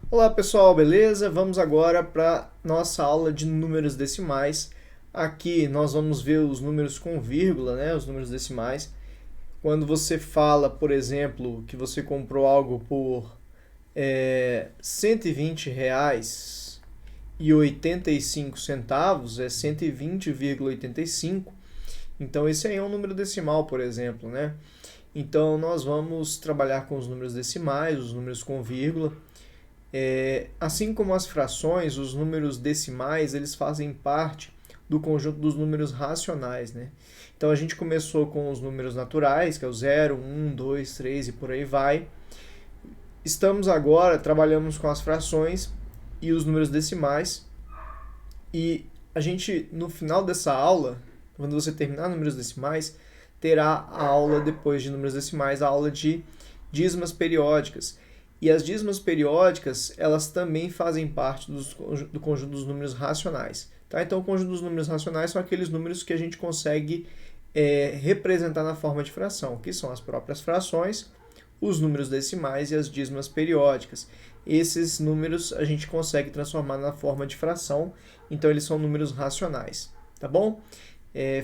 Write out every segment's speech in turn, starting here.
Olá pessoal, beleza? Vamos agora para nossa aula de números decimais. Aqui nós vamos ver os números com vírgula, né? Os números decimais. Quando você fala, por exemplo, que você comprou algo por R$ 120,85, é 120,85. Então esse aí é um número decimal, por exemplo, né? Então nós vamos trabalhar com os números decimais, os números com vírgula. Assim como as frações, os números decimais, eles fazem parte do conjunto dos números racionais, né? Então a gente começou com os números naturais, que é o 0, 1, 2, 3 e por aí vai. Estamos agora, trabalhamos com as frações e os números decimais. E a gente, no final dessa aula, quando você terminar números decimais, terá a aula depois de números decimais, a aula de dízimas periódicas. E as dízimas periódicas, elas também fazem parte do conjunto dos números racionais. Tá? Então, o conjunto dos números racionais são aqueles números que a gente consegue representar na forma de fração, que são as próprias frações, os números decimais e as dízimas periódicas. Esses números a gente consegue transformar na forma de fração, então eles são números racionais, tá bom?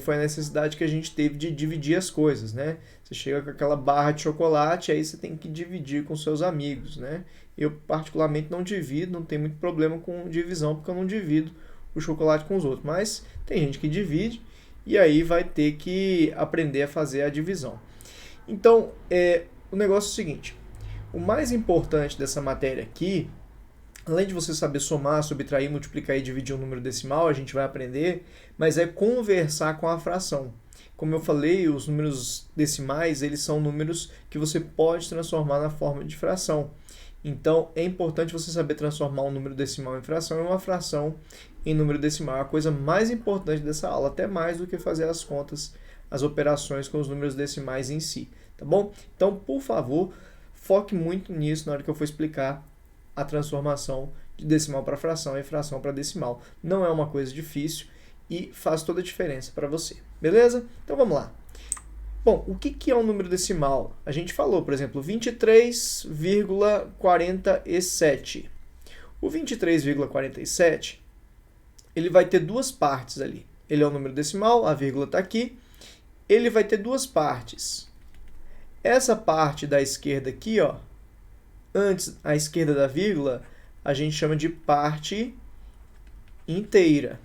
Foi a necessidade que a gente teve de dividir as coisas, né? Você chega com aquela barra de chocolate, aí você tem que dividir com seus amigos, né? Eu particularmente não divido, não tenho muito problema com divisão, porque eu não divido o chocolate com os outros, mas tem gente que divide e aí vai ter que aprender a fazer a divisão. Então, o negócio é o seguinte, o mais importante dessa matéria aqui, além de você saber somar, subtrair, multiplicar e dividir um número decimal, a gente vai aprender, mas é conversar com a fração. Como eu falei, os números decimais, eles são números que você pode transformar na forma de fração. Então, é importante você saber transformar um número decimal em fração e uma fração em número decimal. É a coisa mais importante dessa aula, até mais do que fazer as contas, as operações com os números decimais em si, tá bom? Então, por favor, foque muito nisso na hora que eu for explicar a transformação de decimal para fração e fração para decimal. Não é uma coisa difícil e faz toda a diferença para você. Beleza? Então vamos lá. Bom, o que é um número decimal? A gente falou, por exemplo, 23,47. O 23,47, ele vai ter duas partes ali. Ele é um número decimal, a vírgula está aqui. Ele vai ter duas partes. Essa parte da esquerda aqui, ó, antes, à esquerda da vírgula, a gente chama de parte inteira.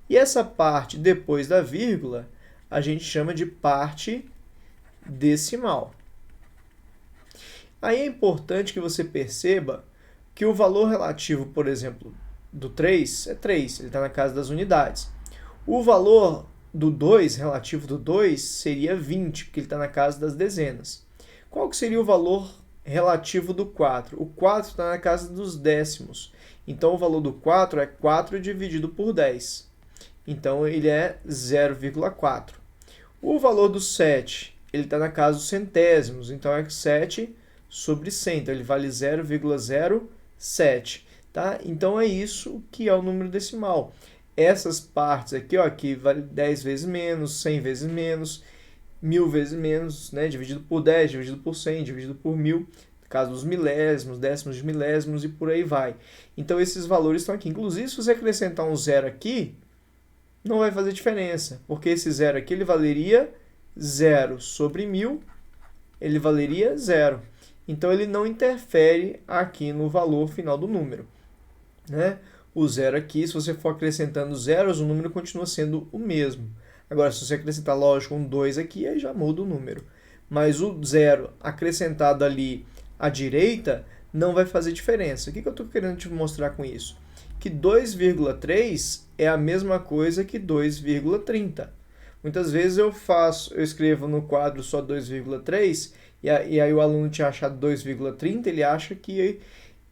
E essa parte depois da vírgula, a gente chama de parte decimal. Aí é importante que você perceba que o valor relativo, por exemplo, do 3 é 3, ele está na casa das unidades. O valor do 2, relativo do 2, seria 20, porque ele está na casa das dezenas. Qual que seria o valor relativo do 4? O 4 está na casa dos décimos. Então, o valor do 4 é 4 dividido por 10. Então, ele é 0,4. O valor do 7, ele está na casa dos centésimos. Então, é 7 sobre 100. Então, ele vale 0,07. Tá? Então, é isso que é o número decimal. Essas partes aqui, ó, que vale 10 vezes menos, 100 vezes menos, 1000 vezes menos, né, dividido por 10, dividido por 100, dividido por 1000, no caso dos milésimos, décimos de milésimos e por aí vai. Então esses valores estão aqui. Inclusive, se você acrescentar um zero aqui, não vai fazer diferença, porque esse zero aqui ele valeria 0 sobre 1000, ele valeria 0. Então ele não interfere aqui no valor final do número, né? O zero aqui, se você for acrescentando zeros, o número continua sendo o mesmo. Agora, se você acrescentar, lógico, um 2 aqui, aí já muda o número. Mas o zero acrescentado ali à direita não vai fazer diferença. O que eu estou querendo te mostrar com isso? Que 2,3 é a mesma coisa que 2,30. Muitas vezes eu escrevo no quadro só 2,3 e aí o aluno tinha achado 2,30, ele acha que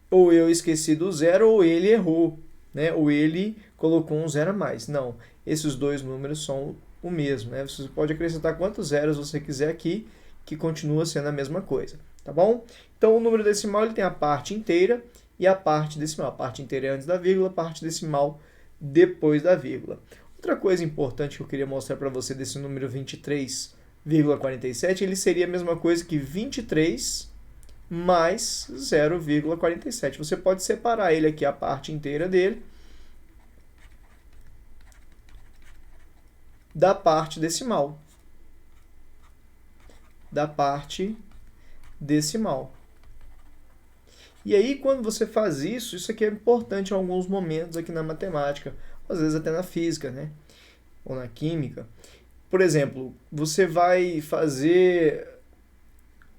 ou eu esqueci do zero ou ele errou, né? Ou ele colocou um zero a mais. Não, esses dois números são o mesmo, né? Você pode acrescentar quantos zeros você quiser aqui, que continua sendo a mesma coisa, tá bom? Então, o número decimal ele tem a parte inteira e a parte decimal. A parte inteira é antes da vírgula, a parte decimal depois da vírgula. Outra coisa importante que eu queria mostrar para você desse número 23,47, ele seria a mesma coisa que 23 mais 0,47. Você pode separar ele aqui, a parte inteira dele, da parte decimal. Da parte decimal. E aí, quando você faz isso, isso aqui é importante em alguns momentos aqui na matemática, às vezes até na física, né? Ou na química. Por exemplo, você vai fazer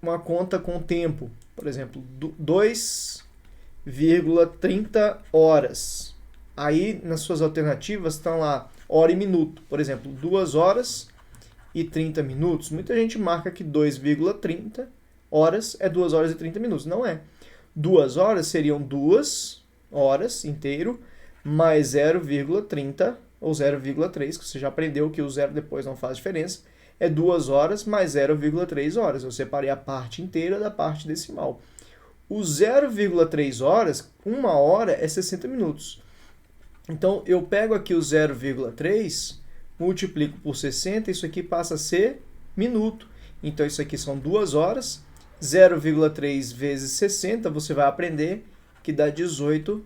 uma conta com tempo. Por exemplo, 2,30 horas. Aí, nas suas alternativas, estão lá hora e minuto. Por exemplo, 2 horas e 30 minutos. Muita gente marca que 2,30 horas é 2 horas e 30 minutos. Não é. 2 horas seriam 2 horas inteiro, mais 0,30 ou 0,3, que você já aprendeu que o zero depois não faz diferença, é 2 horas mais 0,3 horas. Eu separei a parte inteira da parte decimal. O 0,3 horas, 1 hora é 60 minutos. Então, eu pego aqui o 0,3, multiplico por 60, isso aqui passa a ser minuto. Então, isso aqui são 2 horas, 0,3 vezes 60, você vai aprender que dá 18,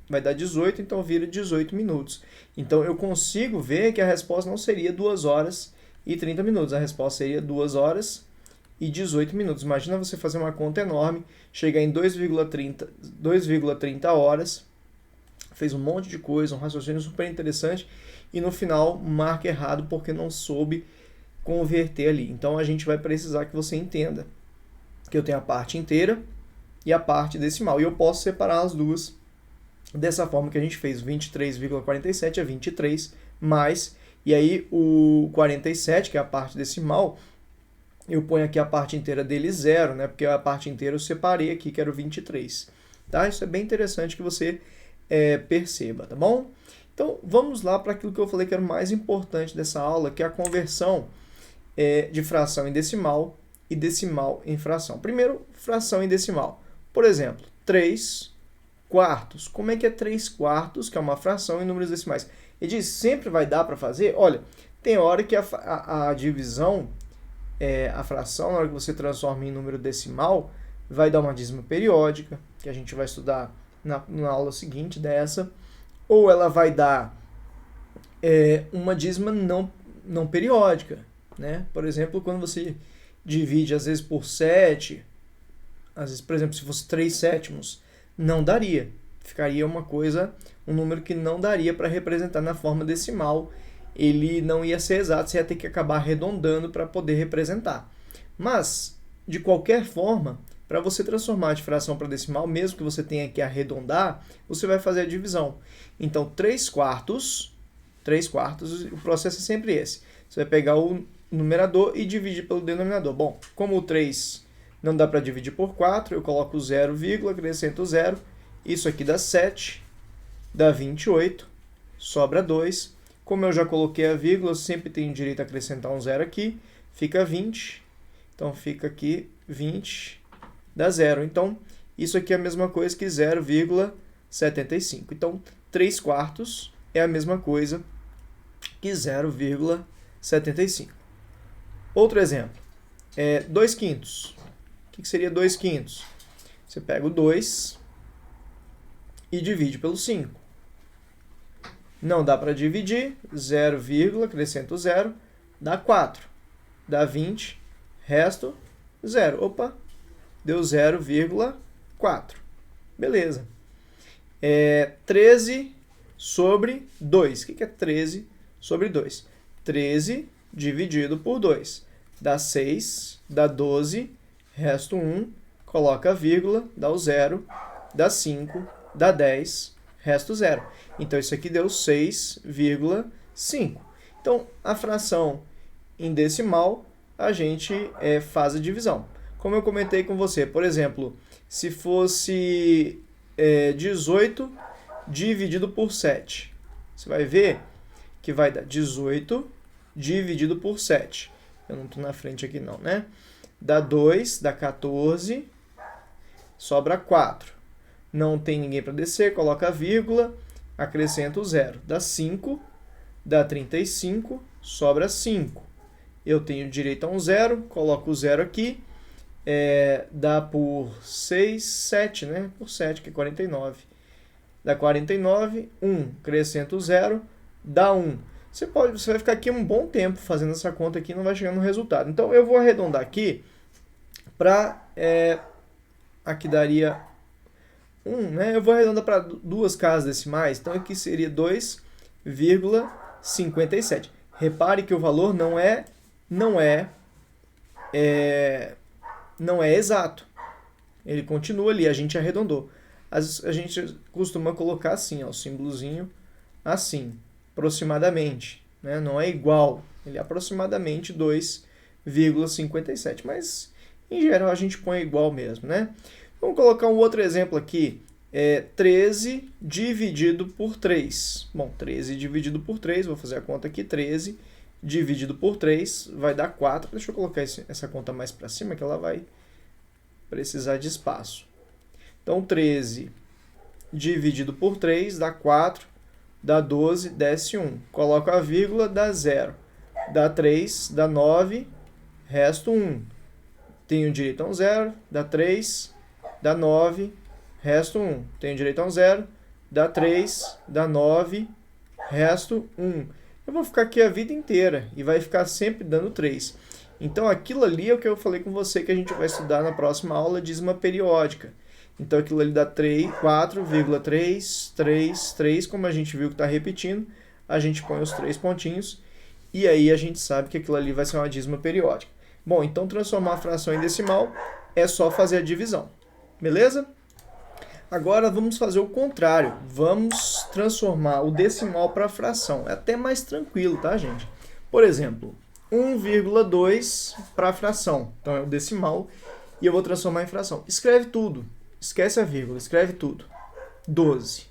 vai dar 18, então vira 18 minutos. Então, eu consigo ver que a resposta não seria 2 horas e 30 minutos, a resposta seria 2 horas e 18 minutos. Imagina você fazer uma conta enorme, chegar em 2,30 horas, fez um monte de coisa, um raciocínio super interessante, e no final marca errado porque não soube converter ali. Então, a gente vai precisar que você entenda que eu tenho a parte inteira e a parte decimal. E eu posso separar as duas dessa forma que a gente fez. 23,47 é 23 mais, e aí o 47, que é a parte decimal, eu ponho aqui a parte inteira dele 0, né? Porque a parte inteira eu separei aqui, que era o 23. Tá? Isso é bem interessante que você perceba, tá bom? Então, vamos lá para aquilo que eu falei que era o mais importante dessa aula, que é a conversão de fração em decimal e decimal em fração. Primeiro, fração em decimal. Por exemplo, 3 quartos. Como é que é 3 quartos, que é uma fração em números decimais? Ele diz, sempre vai dar para fazer? Olha, tem hora que a divisão, a fração, na hora que você transforma em número decimal, vai dar uma dízima periódica, que a gente vai estudar na aula seguinte dessa, ou ela vai dar uma dízima não periódica, né? Por exemplo, quando você divide às vezes por 7, às vezes, por exemplo, se fosse 3 sétimos, não daria. Ficaria uma coisa, um número que não daria para representar na forma decimal. Ele não ia ser exato, você ia ter que acabar arredondando para poder representar. Mas, de qualquer forma, para você transformar de fração para decimal, mesmo que você tenha que arredondar, você vai fazer a divisão. Então, 3 quartos, o processo é sempre esse. Você vai pegar o numerador e dividir pelo denominador. Bom, como o 3 não dá para dividir por 4, eu coloco 0, acrescento 0. Isso aqui dá 7, dá 28, sobra 2. Como eu já coloquei a vírgula, eu sempre tenho direito a acrescentar um 0 aqui, fica 20. Então, fica aqui 20, dá 0. Então, isso aqui é a mesma coisa que 0,75. Então, 3 quartos é a mesma coisa que 0,75. Outro exemplo, 2 quintos. O que seria 2 quintos? Você pega o 2 e divide pelo 5. Não dá para dividir, 0, acrescento 0, dá 4. Dá 20, resto 0. Opa, deu 0,4. Beleza. 13 sobre 2. O que é 13 sobre 2? 13 dividido por 2. Dá 6, dá 12, resto 1, coloca a vírgula, dá o 0, dá 5, dá 10, resto 0. Então, isso aqui deu 6,5. Então, a fração em decimal, a gente faz a divisão. Como eu comentei com você, por exemplo, se fosse 18 dividido por 7, você vai ver que vai dar 18 dividido por 7. Eu não estou na frente aqui não, né? Dá 2, dá 14, sobra 4. Não tem ninguém para descer, coloca a vírgula, acrescenta o 0. Dá 5, dá 35, sobra 5. Eu tenho direito a um 0, coloco o 0 aqui, dá por 6, 7, né? Por 7, que é 49. Dá 49, 1, acrescenta o 0, dá 1. Você vai ficar aqui um bom tempo fazendo essa conta aqui e não vai chegar no resultado. Então, eu vou arredondar aqui para... aqui daria 1, né? Eu vou arredondar para duas casas decimais, então aqui seria 2,57. Repare que o valor não é exato. Ele continua ali, a gente arredondou. A gente costuma colocar assim, ó, o símbolozinho assim, aproximadamente, né? Não é igual, ele é aproximadamente 2,57, mas em geral a gente põe igual mesmo, né? Vamos colocar um outro exemplo aqui, 13 dividido por 3. Bom, 13 dividido por 3, vou fazer a conta aqui, 13 dividido por 3 vai dar 4. Deixa eu colocar essa conta mais para cima, que ela vai precisar de espaço. Então, 13 dividido por 3 dá 4, dá 12, desce 1. Coloco a vírgula, dá 0. Dá 3, dá 9, resto 1. Tenho direito a um 0, dá 3, dá 9, resto 1. Tenho direito a um 0, dá 3, dá 9, resto 1. Eu vou ficar aqui a vida inteira e vai ficar sempre dando 3. Então, aquilo ali é o que eu falei com você que a gente vai estudar na próxima aula, dízima periódica. Então, aquilo ali dá 4,333, como a gente viu que está repetindo, a gente põe os 3 pontinhos e aí a gente sabe que aquilo ali vai ser uma dízima periódica. Bom, então transformar a fração em decimal é só fazer a divisão, beleza? Agora vamos fazer o contrário, vamos transformar o decimal para fração. É até mais tranquilo, tá, gente? Por exemplo, 1,2 para fração, então é o decimal, e eu vou transformar em fração. Escreve tudo, esquece a vírgula, escreve tudo. 12.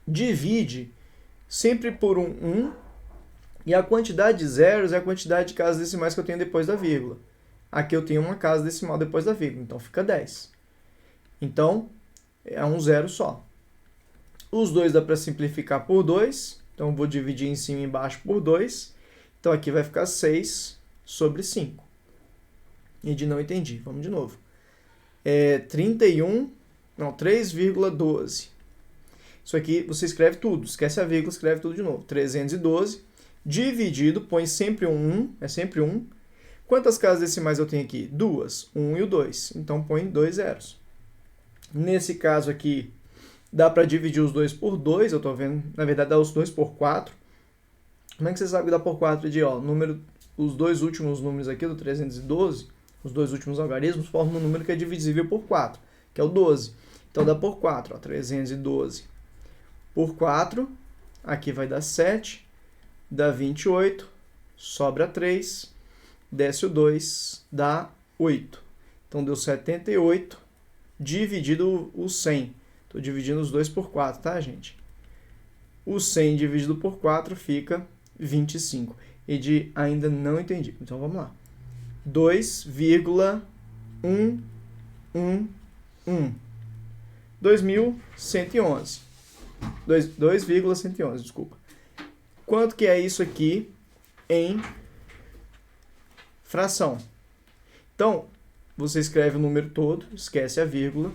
Divide sempre por 1, e a quantidade de zeros é a quantidade de casas decimais que eu tenho depois da vírgula. Aqui eu tenho uma casa decimal depois da vírgula, então fica 10. Então, é um zero só. Os dois dá para simplificar por 2, então eu vou dividir em cima e embaixo por 2. Então aqui vai ficar 6 sobre 5. E de não entendi, vamos de novo. 3,12. Isso aqui você escreve tudo, esquece a vírgula, escreve tudo de novo. 312 dividido, põe sempre um 1, é sempre 1. Quantas casas decimais eu tenho aqui? 2, 1 e o 2. Então põe 2 zeros. Nesse caso aqui, dá para dividir os 2 por 2, eu estou vendo, na verdade dá os 2 por 4. Como é que você sabe que dá por 4? Os dois últimos números aqui do 312, os dois últimos algarismos, formam um número que é divisível por 4, que é o 12. Então dá por 4, 312 por 4, aqui vai dar 7, dá 28, sobra 3, desce o 2, dá 8. Então deu 78 dividido o 100. Estou dividindo os 2 por 4, tá, gente? O 100 dividido por 4 fica 25. E ainda não entendi. Então vamos lá. 2,111. 2.111. 2,111, desculpa. Quanto que é isso aqui em fração? Então, você escreve o número todo, esquece a vírgula,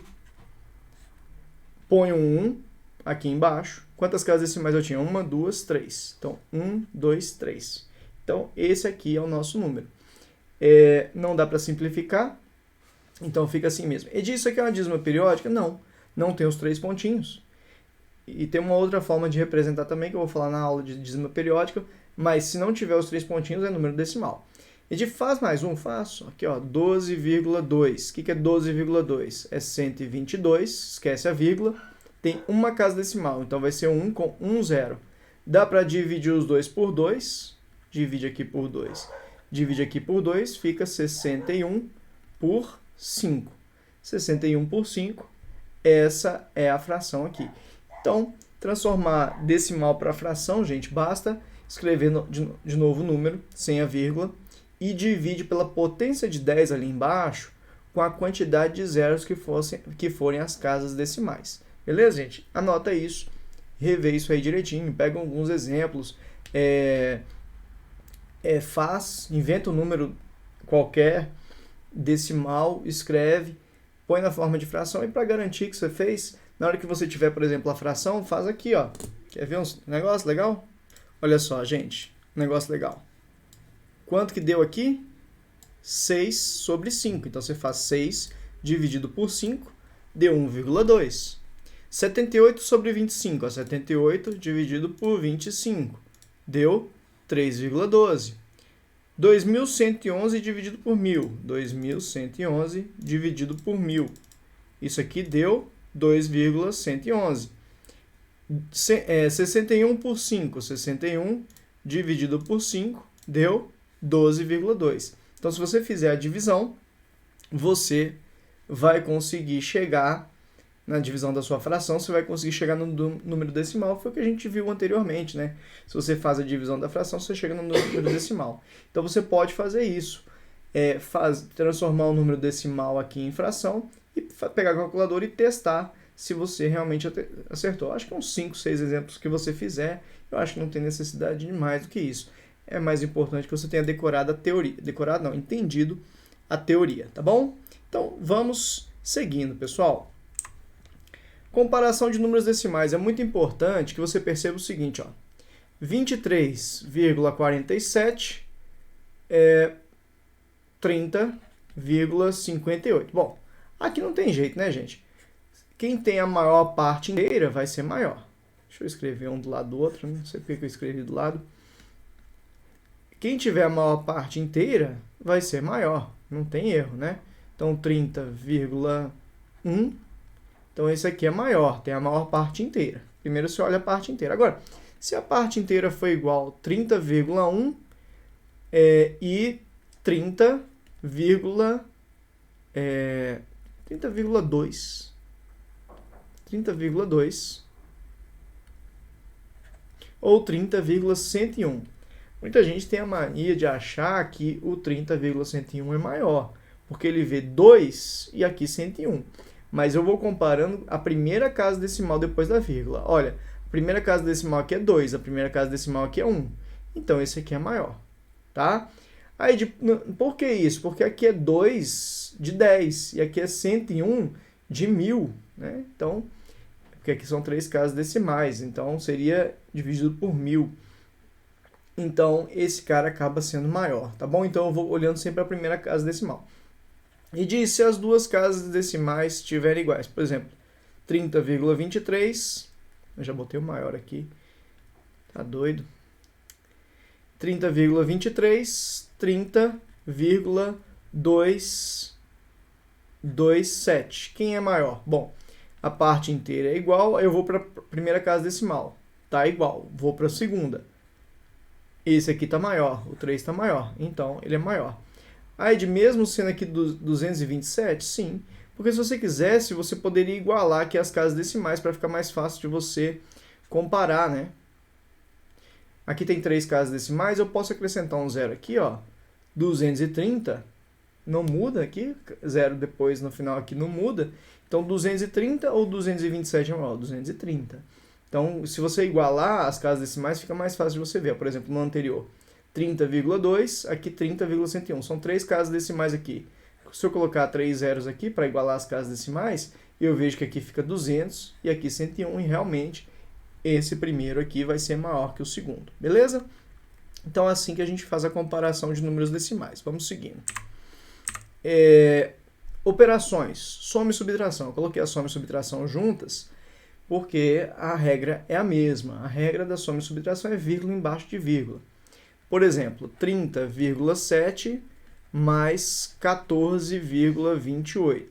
põe um 1 aqui embaixo. Quantas casas decimais eu tinha? 1, 2, 3. Então, 1, 2, 3. Então, esse aqui é o nosso número. Não dá para simplificar, então fica assim mesmo. E disso aqui é uma dízima periódica? Não, não tem os 3 pontinhos. E tem uma outra forma de representar também, que eu vou falar na aula de dízima periódica, mas se não tiver os 3 pontinhos, é número decimal. E faz mais um? Faço. Aqui, ó, 12,2. O que é 12,2? É 122, esquece a vírgula. Tem uma casa decimal, então vai ser 1 com 1 zero. Dá para dividir os 2 por 2. Divide aqui por 2. Divide aqui por 2, fica 61 por 5. 61 por 5, essa é a fração aqui. Então, transformar decimal para fração, gente, basta escrever de novo o número, sem a vírgula, e divide pela potência de 10 ali embaixo com a quantidade de zeros que forem as casas decimais. Beleza, gente? Anota isso, revê isso aí direitinho, pega alguns exemplos, inventa um número qualquer decimal, escreve, põe na forma de fração, e para garantir que você fez, na hora que você tiver, por exemplo, a fração, faz aqui, ó. Quer ver um negócio legal? Olha só, gente, um negócio legal. Quanto que deu aqui? 6 sobre 5. Então, você faz 6 dividido por 5, deu 1,2. 78 sobre 25, ó, 78 dividido por 25, deu 3,12. 2.111 dividido por 1.000, 2.111 dividido por 1.000. Isso aqui deu 2,111. 61 por 5, 61 dividido por 5, deu 12,2. Então, se você fizer a divisão, você vai conseguir chegar na divisão da sua fração, você vai conseguir chegar no número decimal, foi o que a gente viu anteriormente, né? Se você faz a divisão da fração, você chega no número decimal. Então, você pode fazer isso, transformar o número decimal aqui em fração e pegar a calculadora e testar se você realmente acertou. Acho que uns 5, 6 exemplos que você fizer, eu acho que não tem necessidade de mais do que isso. É mais importante que você tenha decorado a teoria. Decorado não, entendido a teoria, tá bom? Então, vamos seguindo, pessoal. Comparação de números decimais. É muito importante que você perceba o seguinte, ó. 23,47 é 30,58. Bom, aqui não tem jeito, né, gente? Quem tem a maior parte inteira vai ser maior. Deixa eu escrever um do lado do outro, não sei porque eu escrevi do lado. Quem tiver a maior parte inteira vai ser maior, não tem erro, né? Então, 30,1. Então, esse aqui é maior, tem a maior parte inteira. Primeiro você olha a parte inteira. Agora, se a parte inteira for igual a 30,1 e 30,2. 30,2 ou 30,101. Muita gente tem a mania de achar que o 30,101 é maior, porque ele vê 2 e aqui 101. Mas eu vou comparando a primeira casa decimal depois da vírgula. Olha, a primeira casa decimal aqui é 2, a primeira casa decimal aqui é 1. Então, esse aqui é maior, tá? Aí, por que isso? Porque aqui é 2 de 10 e aqui é 101 de 1000, né? Então, porque aqui são 3 casas decimais, então seria dividido por 1000. Então, esse cara acaba sendo maior, tá bom? Então, eu vou olhando sempre a primeira casa decimal. E diz se as duas casas decimais estiverem iguais. Por exemplo, 30,23. Eu já botei o maior aqui. Tá doido? 30,23, 30,227. Quem é maior? Bom, a parte inteira é igual, eu vou para a primeira casa decimal. Tá igual. Vou para a segunda. Esse aqui tá maior, o 3 tá maior. Então, ele é maior. Aí, mesmo sendo aqui 227, sim. Porque se você quisesse, você poderia igualar aqui as casas decimais para ficar mais fácil de você comparar, né? Aqui tem 3 casas decimais, eu posso acrescentar um zero aqui, ó. 230, não muda aqui, zero depois no final aqui não muda. Então, 230 ou 227 é maior? 230. Então, se você igualar as casas decimais, fica mais fácil de você ver. Por exemplo, no anterior. 30,2, aqui 30,101. São 3 casas decimais aqui. Se eu colocar 3 zeros aqui para igualar as casas decimais, eu vejo que aqui fica 200 e aqui 101 e realmente esse primeiro aqui vai ser maior que o segundo. Beleza? Então é assim que a gente faz a comparação de números decimais. Vamos seguindo. Operações, soma e subtração. Eu coloquei a soma e subtração juntas porque a regra é a mesma. A regra da soma e subtração é vírgula embaixo de vírgula. Por exemplo, 30,7 mais 14,28.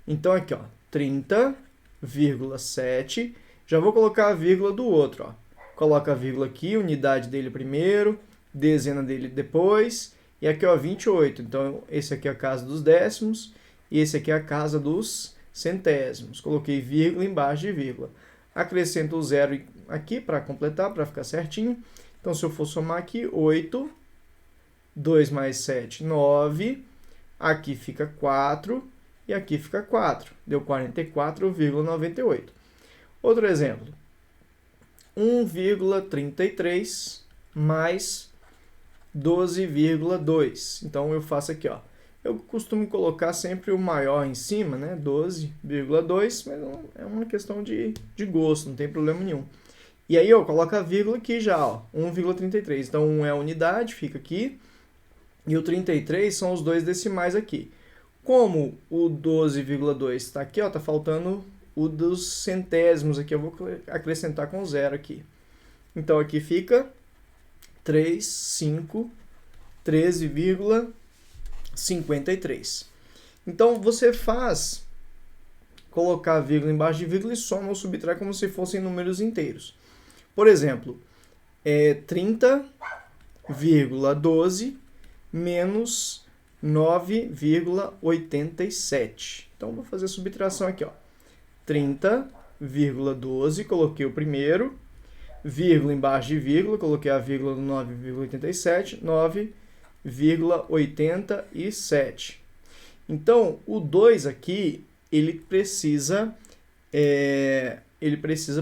Então, aqui, ó, 30,7. Já vou colocar a vírgula do outro, ó. Coloca a vírgula aqui, unidade dele primeiro, dezena dele depois. E aqui, ó, 28. Então, esse aqui é a casa dos décimos e esse aqui é a casa dos centésimos. Coloquei vírgula embaixo de vírgula. Acrescento o zero aqui para completar, para ficar certinho. Então, se eu for somar aqui, 8, 2 mais 7, 9, aqui fica 4 e aqui fica 4. Deu 44,98. Outro exemplo, 1,33 mais 12,2. Então, eu faço aqui, ó, Eu costumo colocar sempre o maior em cima, né? 12,2, mas é uma questão de gosto, não tem problema nenhum. E aí eu coloco a vírgula aqui já, ó, 1,33. Então 1 é a unidade, fica aqui. E o 33 são os dois decimais aqui. Como o 12,2 está aqui, ó, tá faltando o dos centésimos aqui, eu vou acrescentar com 0 aqui. Então aqui fica 13,53. Então você faz colocar vírgula embaixo de vírgula e soma ou subtrai como se fossem números inteiros. Por exemplo, 30,12 menos 9,87. Então vou fazer a subtração aqui, ó. 30,12, coloquei o primeiro, vírgula embaixo de vírgula, coloquei a vírgula do 9,87, 9,87. Então, o 2 aqui, ele precisa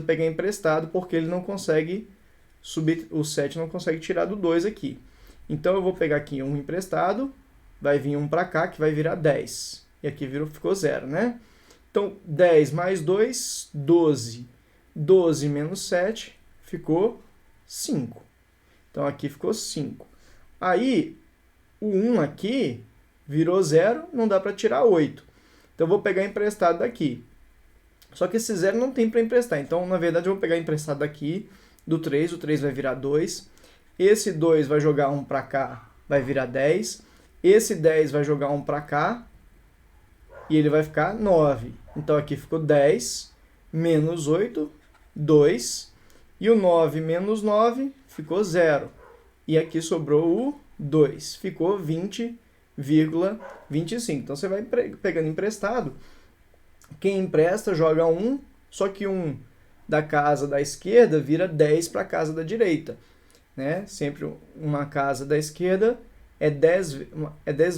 pegar emprestado, porque ele não consegue subir, o 7 não consegue tirar do 2 aqui. Então, eu vou pegar aqui um emprestado, vai vir um para cá, que vai virar 10. E aqui ficou 0, né? Então, 10 mais 2, 12. 12 menos 7, ficou 5. Então, aqui ficou 5. Aí, o 1 aqui virou 0, não dá para tirar 8. Então, eu vou pegar emprestado daqui. Só que esse 0 não tem para emprestar. Então, na verdade, eu vou pegar emprestado daqui, do 3. O 3 vai virar 2. Esse 2 vai jogar 1 para cá, vai virar 10. Esse 10 vai jogar 1 para cá, e ele vai ficar 9. Então, aqui ficou 10 menos 8, 2. E o 9 menos 9 ficou 0. E aqui sobrou o 2. Ficou 20,25. Então, você vai pegando emprestado. Quem empresta joga 1, só que 1 da casa da esquerda vira 10 para a casa da direita. Né? Sempre uma casa da esquerda é 10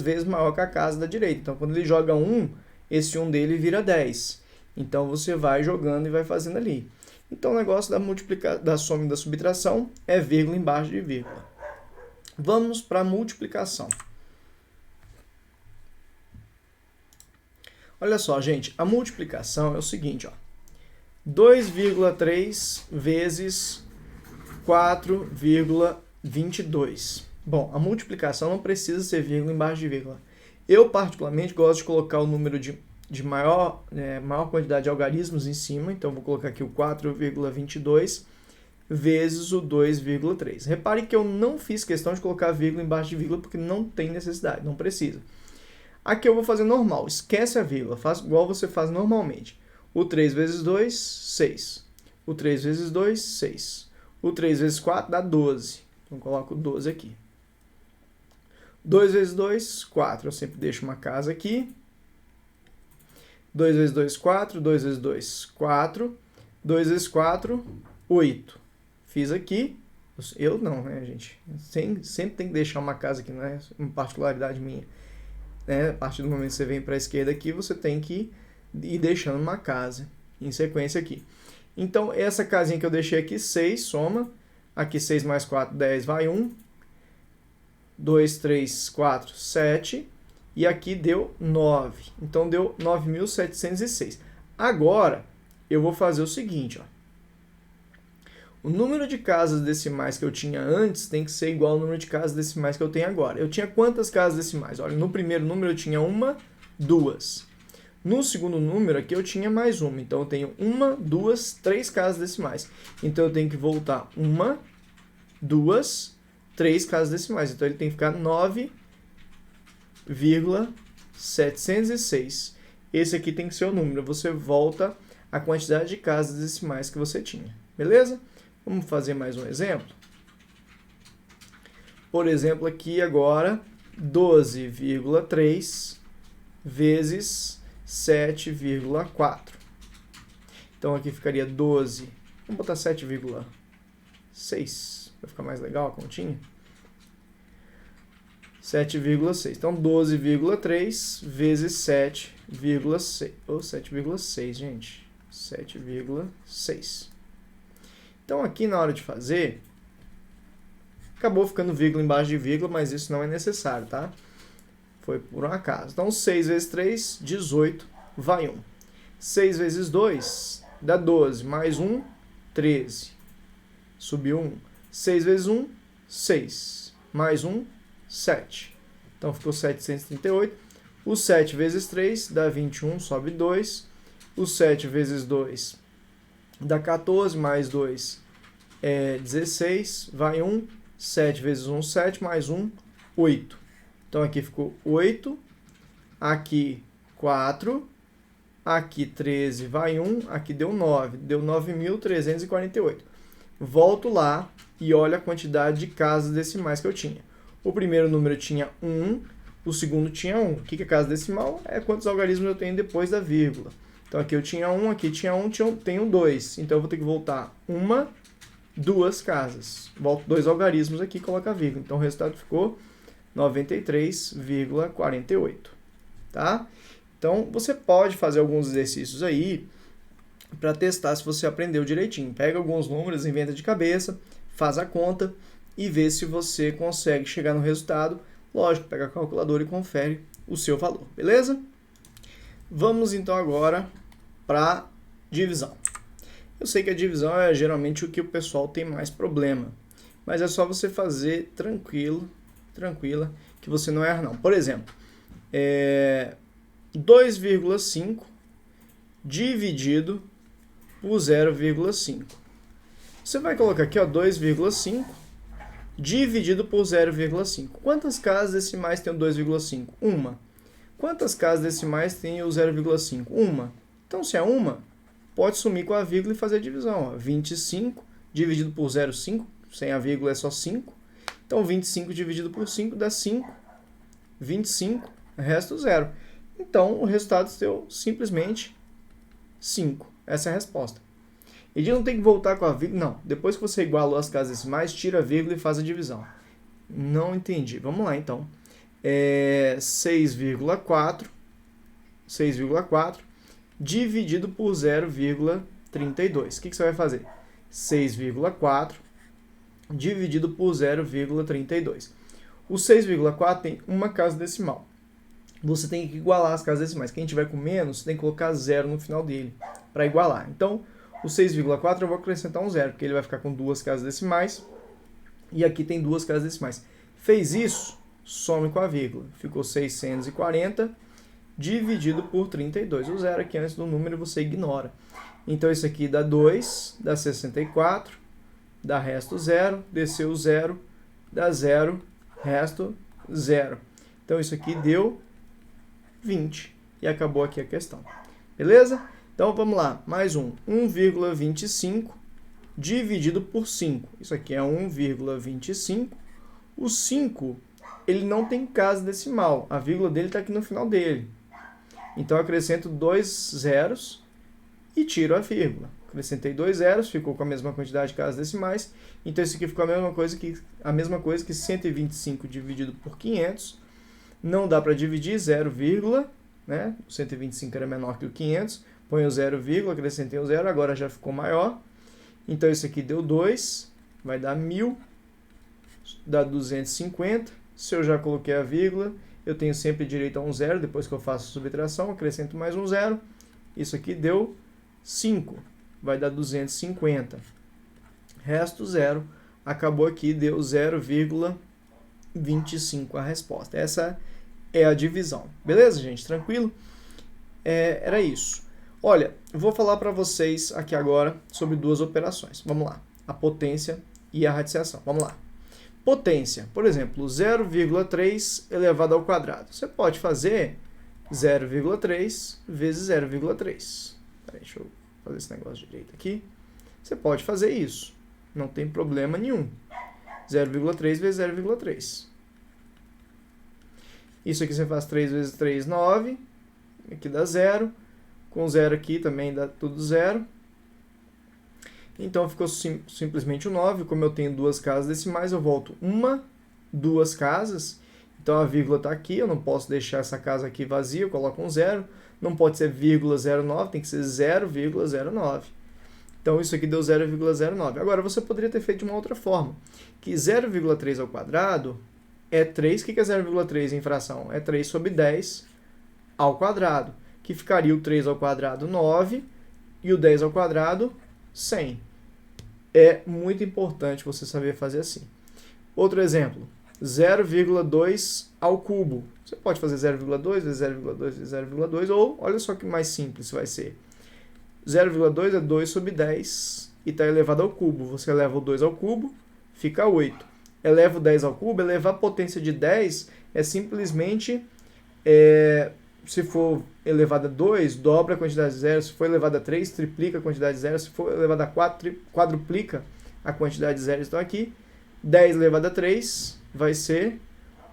vezes maior que a casa da direita. Então, quando ele joga 1, esse 1 dele vira 10. Então, você vai jogando e vai fazendo ali. Então, o negócio da soma e da subtração é vírgula embaixo de vírgula. Vamos para a multiplicação. Olha só, gente, a multiplicação é o seguinte, ó. 2,3 vezes 4,22. Bom, a multiplicação não precisa ser vírgula embaixo de vírgula. Eu, particularmente, gosto de colocar o número de maior quantidade de algarismos em cima. Então, vou colocar aqui o 4,22 vezes o 2,3. Repare que eu não fiz questão de colocar vírgula embaixo de vírgula, porque não tem necessidade, não precisa. Aqui eu vou fazer normal, esquece a vírgula, faz igual você faz normalmente. O 3 vezes 2, 6. O 3 vezes 2, 6. O 3 vezes 4 dá 12. Então, coloco 12 aqui. 2 vezes 2, 4. Eu sempre deixo uma casa aqui. 2 vezes 2, 4. 2 vezes 2, 4. 2 vezes 4, 8. Fiz aqui. Eu não, né, gente? Sempre tem que deixar uma casa aqui, não é uma particularidade minha. Né? A partir do momento que você vem para a esquerda aqui, você tem que ir deixando uma casa em sequência aqui. Então, essa casinha que eu deixei aqui, 6, soma. Aqui 6 mais 4, 10, vai 1. 2, 3, 4, 7. E aqui deu 9. Então, deu 9.706. Agora, eu vou fazer o seguinte, ó. O número de casas decimais que eu tinha antes tem que ser igual ao número de casas decimais que eu tenho agora. Eu tinha quantas casas decimais? Olha, no primeiro número eu tinha 1, 2. No segundo número aqui eu tinha mais uma. Então eu tenho 1, 2, 3 casas decimais. Então eu tenho que voltar 1, 2, 3 casas decimais. Então ele tem que ficar 9,706. Esse aqui tem que ser o número. Você volta a quantidade de casas decimais que você tinha. Beleza? Vamos fazer mais um exemplo? Por exemplo, aqui agora, 12,3 vezes 7,4. Então, aqui ficaria 12. Vamos botar 7,6 para ficar mais legal a continha. 7,6. Então, 12,3 vezes 7,6. Ou 7,6, gente. 7,6. Então, aqui na hora de fazer, acabou ficando vírgula embaixo de vírgula, mas isso não é necessário, tá? Foi por um acaso. Então, 6 vezes 3, 18, vai 1. 6 vezes 2, dá 12, mais 1, 13. Subiu 1. 6 vezes 1, 6. Mais 1, 7. Então, ficou 738. O 7 vezes 3 dá 21, sobe 2. O 7 vezes 2 dá 14, mais 2 é 16, vai 1. 7 vezes 1, 7, mais 1, 8. Então, aqui ficou 8. Aqui, 4. Aqui, 13, vai 1. Aqui deu 9. Deu 9.348. Volto lá e olho a quantidade de casas decimais que eu tinha. O primeiro número tinha 1. O segundo tinha 1. O que é casa decimal? É quantos algarismos eu tenho depois da vírgula. Então, aqui eu tinha 1, aqui tinha 1, tenho 2. Então, eu vou ter que voltar 2 casas. Volto 2 algarismos aqui e coloco a vírgula. Então, o resultado ficou 93,48. Tá? Então, você pode fazer alguns exercícios aí para testar se você aprendeu direitinho. Pega alguns números, inventa de cabeça, faz a conta e vê se você consegue chegar no resultado. Lógico, pega a calculadora e confere o seu valor, beleza? Vamos então agora para divisão. Eu sei que a divisão é geralmente o que o pessoal tem mais problema, mas é só você fazer tranquila, que você não erra não. Por exemplo, 2,5 dividido por 0,5. Você vai colocar aqui, 2,5 dividido por 0,5. Quantas casas decimais tem o 2,5? Uma. Quantas casas decimais tem o 0,5? Uma. Então, se é uma, pode sumir com a vírgula e fazer a divisão. 25 dividido por 0,5, sem a vírgula é só 5. Então, 25 dividido por 5 dá 5. 25, resto 0. Então, o resultado deu simplesmente 5. Essa é a resposta. E não tem que voltar com a vírgula. Não, depois que você igualou as casas decimais, tira a vírgula e faz a divisão. Não entendi. Vamos lá, então. 6,4 dividido por 0,32. O que você vai fazer? 6,4 dividido por 0,32. O 6,4 tem uma casa decimal. Você tem que igualar as casas decimais. Quem tiver com menos, tem que colocar 0 no final dele para igualar. Então, o 6,4 eu vou acrescentar um 0, porque ele vai ficar com 2 casas decimais. E aqui tem 2 casas decimais. Fez isso, some com a vírgula. Ficou 640 dividido por 32. O 0 aqui antes do número você ignora. Então, isso aqui dá 2, dá 64, dá resto 0, desceu 0, dá 0, resto 0. Então, isso aqui deu 20. E acabou aqui a questão. Beleza? Então, vamos lá. Mais um. 1,25 dividido por 5. Isso aqui é 1,25. O 5, ele não tem casa decimal. A vírgula dele está aqui no final dele. Então, eu acrescento 2 zeros e tiro a vírgula. Acrescentei 2 zeros, ficou com a mesma quantidade de casas decimais. Então, isso aqui ficou a mesma coisa que 125 dividido por 500. Não dá para dividir 0, né? O 125 era menor que o 500. Põe o 0, acrescentei o 0, agora já ficou maior. Então, isso aqui deu 2, vai dar 1.000, dá 250. Se eu já coloquei a vírgula, eu tenho sempre direito a um 0, depois que eu faço a subtração, acrescento mais um 0. Isso aqui deu 5, vai dar 250. Resto 0, acabou aqui, deu 0,25 a resposta. Essa é a divisão. Beleza, gente? Tranquilo? Era isso. Olha, eu vou falar para vocês aqui agora sobre duas operações. Vamos lá. A potência e a radiciação. Vamos lá. Potência. Por exemplo, 0,3 elevado ao quadrado. Você pode fazer 0,3 vezes 0,3. Deixa eu fazer esse negócio direito aqui. Você pode fazer isso. Não tem problema nenhum. 0,3 vezes 0,3. Isso aqui você faz 3 vezes 3, 9. Aqui dá 0. Com 0 aqui também dá tudo 0. Então, ficou simplesmente o 9. Como eu tenho duas casas decimais, eu volto duas casas. Então, a vírgula está aqui. Eu não posso deixar essa casa aqui vazia. Eu coloco um 0. Não pode ser 0,09, tem que ser 0,09. Então, isso aqui deu 0,09. Agora, você poderia ter feito de uma outra forma. Que 0,3 ao quadrado é 3. O que é 0,3 em fração? É 3 sobre 10 ao quadrado, que ficaria o 3 ao quadrado 9 e o 10 ao quadrado 100. É muito importante você saber fazer assim. Outro exemplo, 0,2 ao cubo. Você pode fazer 0,2 vezes 0,2 vezes 0,2, ou, olha só que mais simples vai ser. 0,2 é 2 sobre 10 e está elevado ao cubo. Você eleva o 2 ao cubo, fica 8. Eleva o 10 ao cubo, elevar a potência de 10 é simplesmente, se for elevado a 2, dobra a quantidade de 0. Se for elevado a 3, triplica a quantidade de 0. Se for elevado a 4, quadruplica a quantidade de zeros. Então aqui, 10 elevado a 3 vai ser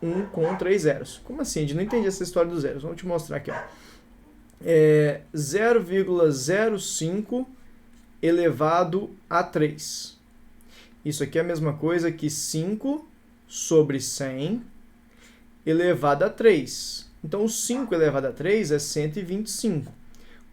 1 com 3 zeros. Como assim? A gente não entende essa história dos zeros. Vamos te mostrar aqui. 0,05 elevado a 3. Isso aqui é a mesma coisa que 5 sobre 100 elevado a 3. Então, 5 elevado a 3 é 125.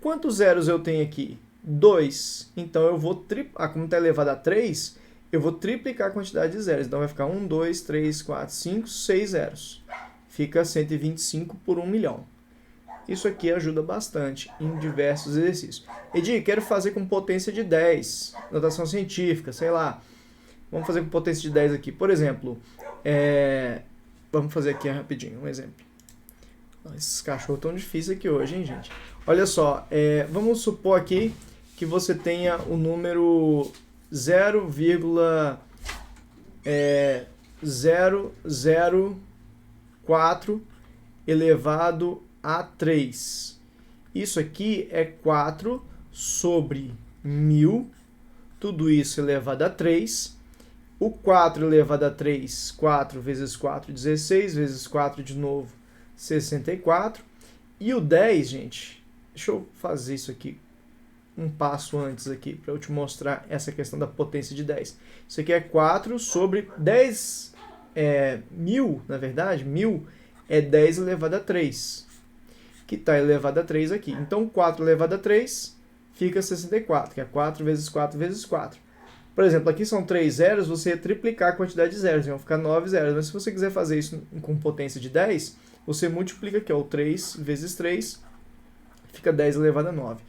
Quantos zeros eu tenho aqui? 2. Então, eu vou como está elevado a 3, eu vou triplicar a quantidade de zeros. Então, vai ficar 1, 2, 3, 4, 5, 6 zeros. Fica 125 por 1 milhão. Isso aqui ajuda bastante em diversos exercícios. Edir, quero fazer com potência de 10. Notação científica, sei lá. Vamos fazer com potência de 10 aqui. Por exemplo, vamos fazer aqui rapidinho um exemplo. Esses cachorros estão difíceis aqui hoje, hein, gente? Olha só, vamos supor aqui que você tenha o número 0,004 elevado a 3. Isso aqui é 4 sobre 1000, tudo isso elevado a 3. O 4 elevado a 3, 4 vezes 4, 16, vezes 4 de novo, 64. E o 10, gente, deixa eu fazer isso aqui um passo antes aqui, para eu te mostrar essa questão da potência de 10. Isso aqui é 4 sobre 10, 1000, na verdade, 1000 é 10 elevado a 3, que está elevado a 3 aqui. Então, 4 elevado a 3 fica 64, que é 4 vezes 4 vezes 4. Por exemplo, aqui são 3 zeros, você ia triplicar a quantidade de zeros, vão ficar 9 zeros. Mas se você quiser fazer isso com potência de 10, você multiplica aqui, ó, o 3 vezes 3, fica 10 elevado a 9.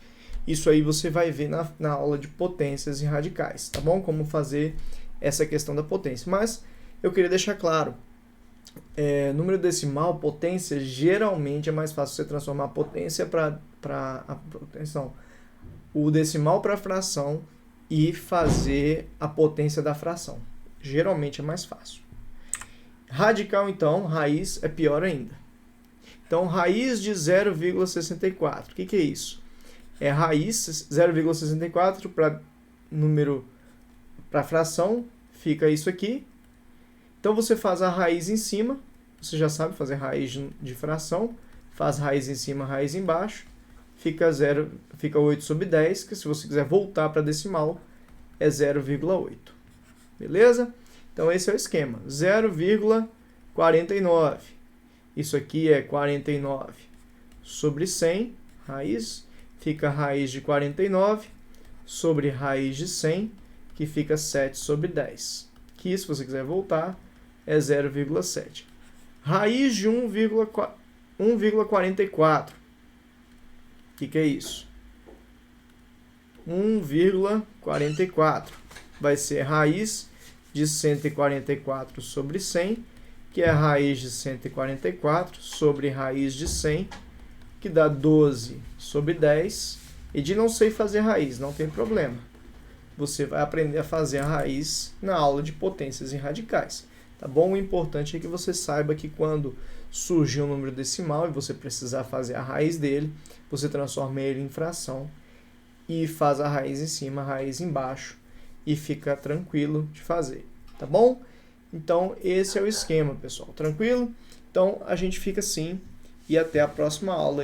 Isso aí você vai ver na aula de potências e radicais, tá bom? Como fazer essa questão da potência. Mas eu queria deixar claro, número decimal, potência, geralmente é mais fácil você transformar a potência o decimal para fração e fazer a potência da fração. Geralmente é mais fácil. Radical, então, raiz é pior ainda. Então, raiz de 0,64. O que é isso? É raiz 0,64 para número para fração, fica isso aqui. Então, você faz a raiz em cima, você já sabe fazer raiz de fração, faz raiz em cima, raiz embaixo, fica 8 sobre 10, que se você quiser voltar para decimal, é 0,8. Beleza? Então, esse é o esquema. 0,49. Isso aqui é 49 sobre 100, raiz, fica raiz de 49 sobre raiz de 100, que fica 7 sobre 10. Que, se você quiser voltar, é 0,7. Raiz de 1,44. O que é isso? 1,44 vai ser raiz de 144 sobre 100, que é raiz de 144 sobre raiz de 100, que dá 12 sobre 10. E de não sei fazer raiz, não tem problema. Você vai aprender a fazer a raiz na aula de potências e radicais. Tá bom? O importante é que você saiba que quando surgir um número decimal e você precisar fazer a raiz dele, você transforma ele em fração e faz a raiz em cima, a raiz embaixo e fica tranquilo de fazer, tá bom? Então, esse é o esquema, pessoal. Tranquilo? Então, a gente fica assim e até a próxima aula.